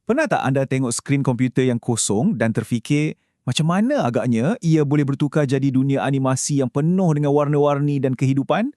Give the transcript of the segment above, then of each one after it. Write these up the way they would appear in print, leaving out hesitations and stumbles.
Pernah tak anda tengok skrin komputer yang kosong dan terfikir, macam mana agaknya ia boleh bertukar jadi dunia animasi yang penuh dengan warna-warni dan kehidupan?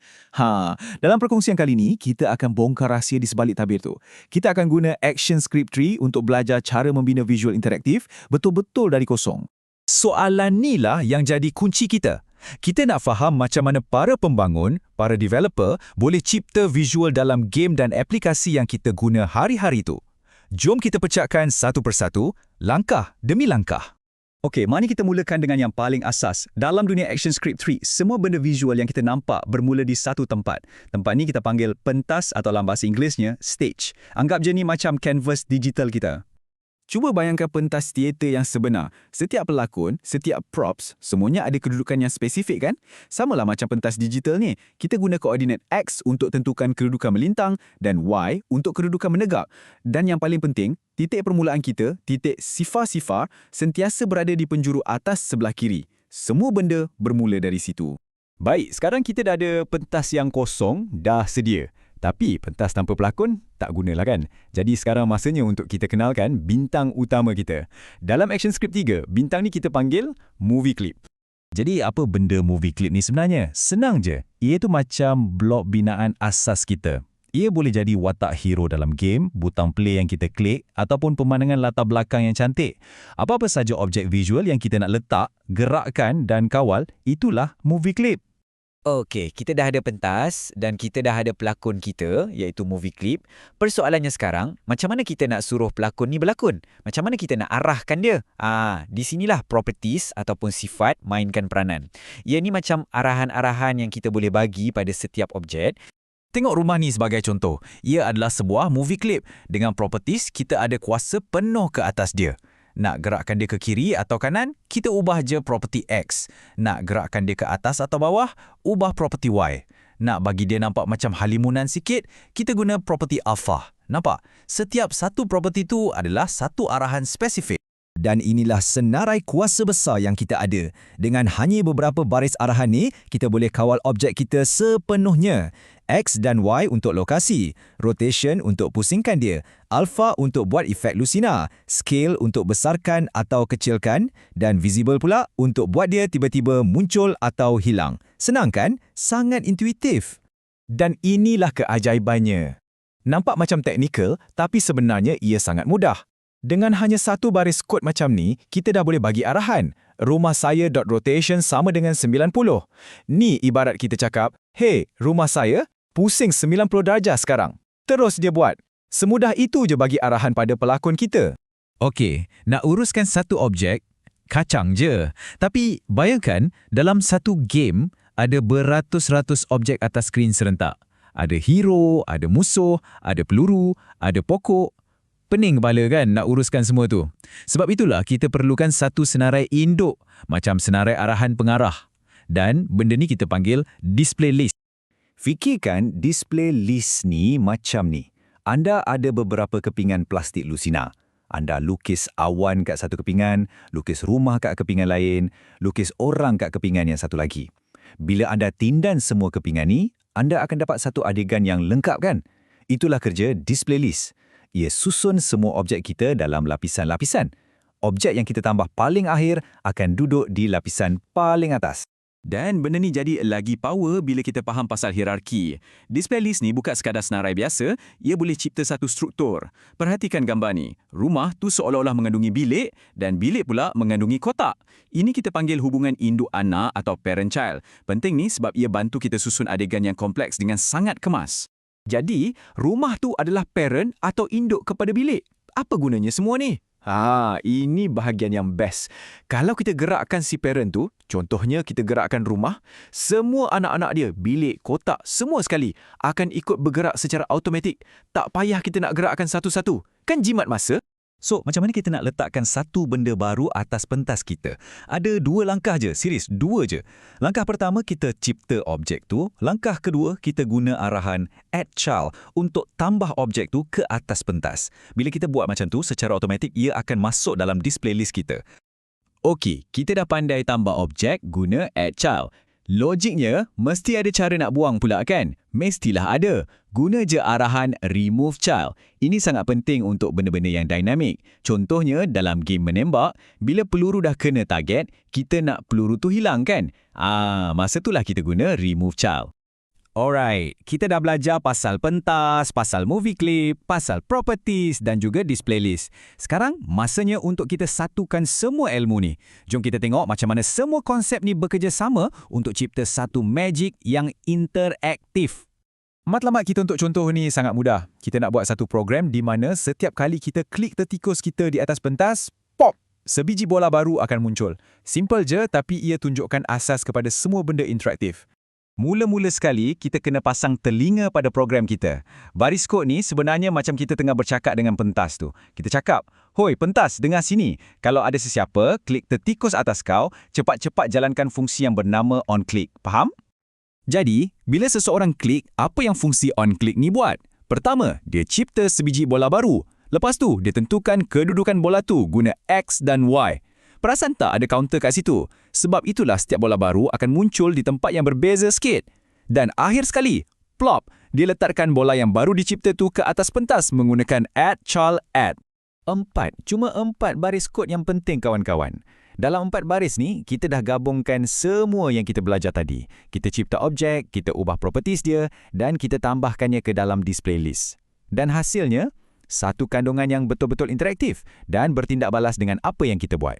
Dalam perkongsian kali ini, kita akan bongkar rahsia di sebalik tabir tu. Kita akan guna Action Script Tree untuk belajar cara membina visual interaktif betul-betul dari kosong. Soalan ni lah yang jadi kunci kita. Kita nak faham macam mana para pembangun, para developer boleh cipta visual dalam game dan aplikasi yang kita guna hari-hari tu. Jom kita pecahkan satu persatu, langkah demi langkah. Okey, mari kita mulakan dengan yang paling asas. Dalam dunia Action Script Tree, semua benda visual yang kita nampak bermula di satu tempat. Tempat ni kita panggil pentas atau dalam bahasa Inggerisnya, stage. Anggap je ni macam canvas digital kita. Cuba bayangkan pentas teater yang sebenar. Setiap pelakon, setiap props, semuanya ada kedudukan yang spesifik kan? Samalah macam pentas digital ni. Kita guna koordinat X untuk tentukan kedudukan melintang dan Y untuk kedudukan menegak. Dan yang paling penting, titik permulaan kita, titik sifar-sifar, sentiasa berada di penjuru atas sebelah kiri. Semua benda bermula dari situ. Baik, sekarang kita dah ada pentas yang kosong, dah sedia. Tapi pentas tanpa pelakon tak gunalah kan? Jadi sekarang masanya untuk kita kenalkan bintang utama kita. Dalam Action Script 3, bintang ni kita panggil movie clip. Jadi apa benda movie clip ni sebenarnya? Senang je. Ia tu macam blok binaan asas kita. Ia boleh jadi watak hero dalam game, butang play yang kita klik, ataupun pemandangan latar belakang yang cantik. Apa-apa saja objek visual yang kita nak letak, gerakkan dan kawal, itulah movie clip. Okey, kita dah ada pentas dan kita dah ada pelakon kita, iaitu movie clip. Persoalannya sekarang, macam mana kita nak suruh pelakon ni berlakon? Macam mana kita nak arahkan dia? Di sinilah properties ataupun sifat mainkan peranan. Ia ni macam arahan-arahan yang kita boleh bagi pada setiap objek. Tengok rumah ni sebagai contoh. Ia adalah sebuah movie clip. Dengan properties, kita ada kuasa penuh ke atas dia. Nak gerakkan dia ke kiri atau kanan, kita ubah je property X. Nak gerakkan dia ke atas atau bawah, ubah property Y. Nak bagi dia nampak macam halimunan sikit, kita guna property alpha. Nampak? Setiap satu property tu adalah satu arahan spesifik. Dan inilah senarai kuasa besar yang kita ada. Dengan hanya beberapa baris arahan ni, kita boleh kawal objek kita sepenuhnya. X dan Y untuk lokasi, rotation untuk pusingkan dia, alpha untuk buat efek lusina, scale untuk besarkan atau kecilkan, dan visible pula untuk buat dia tiba-tiba muncul atau hilang. Senang kan? Sangat intuitif. Dan inilah keajaibannya. Nampak macam teknikal, tapi sebenarnya ia sangat mudah. Dengan hanya satu baris kod macam ni, kita dah boleh bagi arahan. Rumah saya .rotation sama dengan 90. Ni ibarat kita cakap, hey, rumah saya, pusing 90 darjah sekarang. Terus dia buat. Semudah itu je bagi arahan pada pelakon kita. Okey, nak uruskan satu objek, kacang je. Tapi bayangkan, dalam satu game, ada beratus-ratus objek atas skrin serentak. Ada hero, ada musuh, ada peluru, ada pokok. Pening kepala kan nak uruskan semua tu. Sebab itulah kita perlukan satu senarai induk, macam senarai arahan pengarah. Dan benda ni kita panggil display list. Fikirkan display list ni macam ni. Anda ada beberapa kepingan plastik lusina. Anda lukis awan kat satu kepingan, lukis rumah kat kepingan lain, lukis orang kat kepingan yang satu lagi. Bila anda tindan semua kepingan ni, anda akan dapat satu adegan yang lengkap kan? Itulah kerja display list. Ia susun semua objek kita dalam lapisan-lapisan. Objek yang kita tambah paling akhir akan duduk di lapisan paling atas. Dan benda ni jadi lagi power bila kita faham pasal hierarki. Display list ni bukan sekadar senarai biasa, ia boleh cipta satu struktur. Perhatikan gambar ni. Rumah tu seolah-olah mengandungi bilik dan bilik pula mengandungi kotak. Ini kita panggil hubungan induk anak atau parent-child. Penting ni sebab ia bantu kita susun adegan yang kompleks dengan sangat kemas. Jadi, rumah tu adalah parent atau induk kepada bilik. Apa gunanya semua ni? Ini bahagian yang best. Kalau kita gerakkan si parent tu, contohnya kita gerakkan rumah, semua anak-anak dia, bilik, kotak, semua sekali akan ikut bergerak secara automatik. Tak payah kita nak gerakkan satu-satu. Kan jimat masa? So, macam mana kita nak letakkan satu benda baru atas pentas kita? Ada dua langkah je, serius, dua je. Langkah pertama, kita cipta objek tu. Langkah kedua, kita guna arahan add child untuk tambah objek tu ke atas pentas. Bila kita buat macam tu, secara automatik ia akan masuk dalam display list kita. Okey, kita dah pandai tambah objek guna add child. Logiknya, mesti ada cara nak buang pula kan? Mestilah ada. Guna je arahan remove child. Ini sangat penting untuk benda-benda yang dinamik. Contohnya, dalam game menembak, bila peluru dah kena target, kita nak peluru tu hilang kan? Masa itulah kita guna remove child. Alright, kita dah belajar pasal pentas, pasal movie clip, pasal properties dan juga display list. Sekarang, masanya untuk kita satukan semua ilmu ni. Jom kita tengok macam mana semua konsep ni bekerjasama untuk cipta satu magic yang interaktif. Matlamat kita untuk contoh ni sangat mudah. Kita nak buat satu program di mana setiap kali kita klik tertikus kita di atas pentas, pop! Sebiji bola baru akan muncul. Simple je tapi ia tunjukkan asas kepada semua benda interaktif. Mula-mula sekali, kita kena pasang telinga pada program kita. Baris kod ni sebenarnya macam kita tengah bercakap dengan pentas tu. Kita cakap, "Hoi pentas, dengar sini. Kalau ada sesiapa, klik tertikus atas kau, cepat-cepat jalankan fungsi yang bernama on-click." Faham? Jadi, bila seseorang klik, apa yang fungsi on-click ni buat? Pertama, dia cipta sebiji bola baru. Lepas tu, dia tentukan kedudukan bola tu guna X dan Y. Perasan tak ada counter kat situ? Sebab itulah setiap bola baru akan muncul di tempat yang berbeza sikit. Dan akhir sekali, plop, dia letakkan bola yang baru dicipta tu ke atas pentas menggunakan add child add. Cuma 4 baris kod yang penting kawan-kawan. Dalam 4 baris ni, kita dah gabungkan semua yang kita belajar tadi. Kita cipta objek, kita ubah properties dia dan kita tambahkannya ke dalam display list. Dan hasilnya, satu kandungan yang betul-betul interaktif dan bertindak balas dengan apa yang kita buat.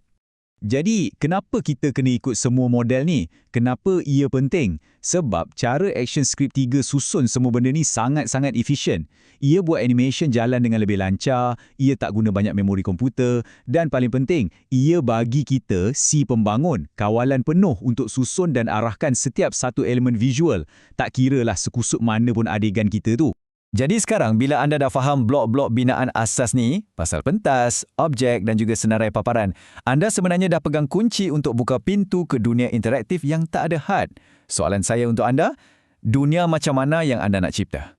Jadi, kenapa kita kena ikut semua model ni? Kenapa ia penting? Sebab cara action script 3 susun semua benda ni sangat-sangat efisien. Ia buat animation jalan dengan lebih lancar, ia tak guna banyak memori komputer, dan paling penting, ia bagi kita, si pembangun, kawalan penuh untuk susun dan arahkan setiap satu elemen visual. Tak kiralah sekusut mana pun adegan kita tu. Jadi sekarang bila anda dah faham blok-blok binaan asas ni, pasal pentas, objek dan juga senarai paparan, anda sebenarnya dah pegang kunci untuk buka pintu ke dunia interaktif yang tak ada had. Soalan saya untuk anda, dunia macam mana yang anda nak cipta?